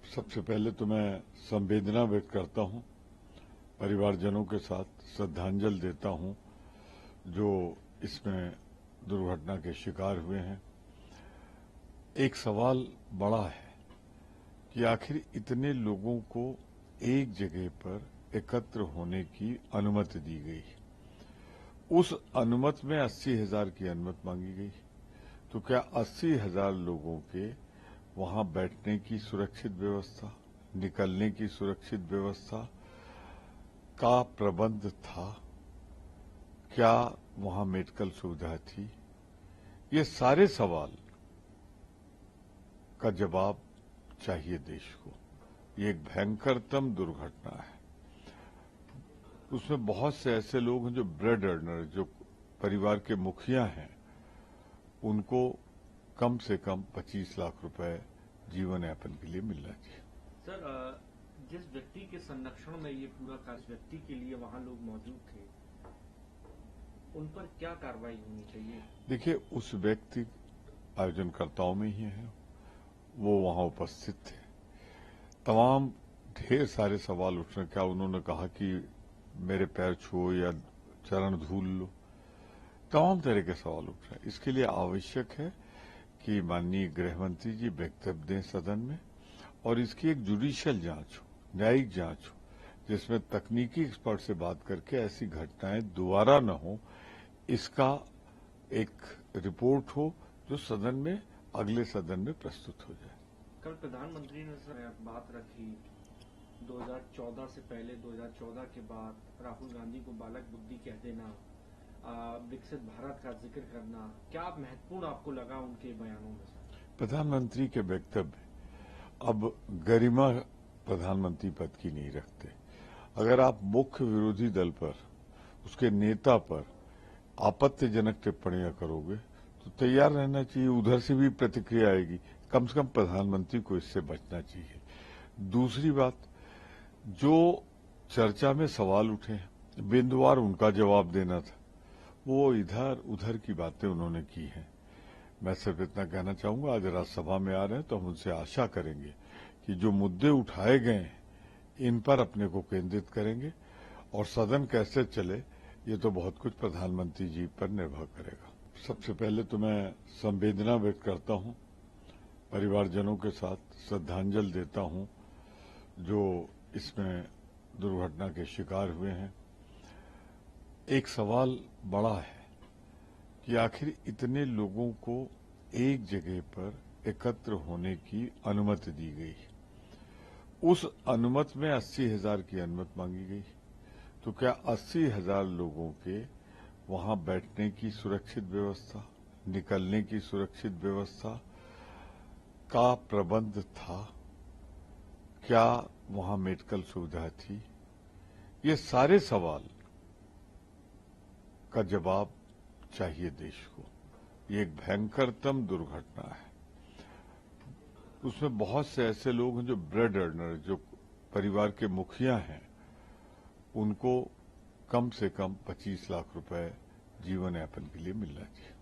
सबसे पहले तो मैं संवेदना व्यक्त करता हूं, परिवारजनों के साथ श्रद्धांजलि देता हूं जो इसमें दुर्घटना के शिकार हुए हैं। एक सवाल बड़ा है कि आखिर इतने लोगों को एक जगह पर एकत्र होने की अनुमति दी गई। उस अनुमति में 80,000 की अनुमति मांगी गई, तो क्या 80,000 लोगों के वहां बैठने की सुरक्षित व्यवस्था, निकलने की सुरक्षित व्यवस्था का प्रबंध था? क्या वहां मेडिकल सुविधा थी? ये सारे सवाल का जवाब चाहिए देश को। ये एक भयंकरतम दुर्घटना है। उसमें बहुत से ऐसे लोग हैं जो ब्रेड अर्नर, जो परिवार के मुखिया हैं, उनको कम से कम 25 लाख रुपए जीवन यापन के लिए मिलना चाहिए। सर, जिस व्यक्ति के संरक्षण में ये पूरा कार्य व्यक्ति के लिए वहां लोग मौजूद थे, उन पर क्या कार्रवाई होनी चाहिए? देखिए, उस व्यक्ति आयोजनकर्ताओं में ही है, वो वहां उपस्थित थे। तमाम ढेर सारे सवाल उठ रहे। क्या उन्होंने कहा कि मेरे पैर छुओ या चरण धूल लो? तमाम तरह के सवाल उठ रहे हैं। इसके लिए आवश्यक है कि माननीय गृह मंत्री जी वक्तव्य दें सदन में, और इसकी एक जुडिशियल जांच हो, न्यायिक जांच हो, जिसमें तकनीकी एक्सपर्ट से बात करके ऐसी घटनाएं दोबारा न हो, इसका एक रिपोर्ट हो जो सदन में, अगले सदन में प्रस्तुत हो जाए। कल प्रधानमंत्री ने सर बात रखी 2014 से पहले, 2014 के बाद राहुल गांधी को बालक बुद्धि कह देना, विकसित भारत का जिक्र करना, क्या महत्वपूर्ण आपको लगा उनके बयानों में? प्रधानमंत्री के वक्तव्य अब गरिमा प्रधानमंत्री पद की नहीं रखते। अगर आप मुख्य विरोधी दल पर, उसके नेता पर आपत्तिजनक टिप्पणियां करोगे तो तैयार रहना चाहिए, उधर से भी प्रतिक्रिया आएगी। कम से कम प्रधानमंत्री को इससे बचना चाहिए। दूसरी बात, जो चर्चा में सवाल उठे, बिंदुवार उनका जवाब देना था, वो इधर उधर की बातें उन्होंने की हैं। मैं सिर्फ इतना कहना चाहूंगा, आज राज्यसभा में आ रहे हैं तो हम उनसे आशा करेंगे कि जो मुद्दे उठाए गए हैं इन पर अपने को केंद्रित करेंगे, और सदन कैसे चले ये तो बहुत कुछ प्रधानमंत्री जी पर निर्भर करेगा। सबसे पहले तो मैं संवेदना व्यक्त करता हूं, परिवारजनों के साथ श्रद्धांजलि देता हूं जो इसमें दुर्घटना के शिकार हुए हैं। एक सवाल बड़ा है कि आखिर इतने लोगों को एक जगह पर एकत्र होने की अनुमति दी गई। उस अनुमति में 80,000 की अनुमति मांगी गई, तो क्या 80,000 लोगों के वहां बैठने की सुरक्षित व्यवस्था, निकलने की सुरक्षित व्यवस्था का प्रबंध था? क्या वहां मेडिकल सुविधा थी? ये सारे सवाल का जवाब चाहिए देश को। ये एक भयंकरतम दुर्घटना है। उसमें बहुत से ऐसे लोग हैं जो ब्रेड अर्नर, जो परिवार के मुखिया हैं, उनको कम से कम 25 लाख रुपए जीवन यापन के लिए मिलना चाहिए।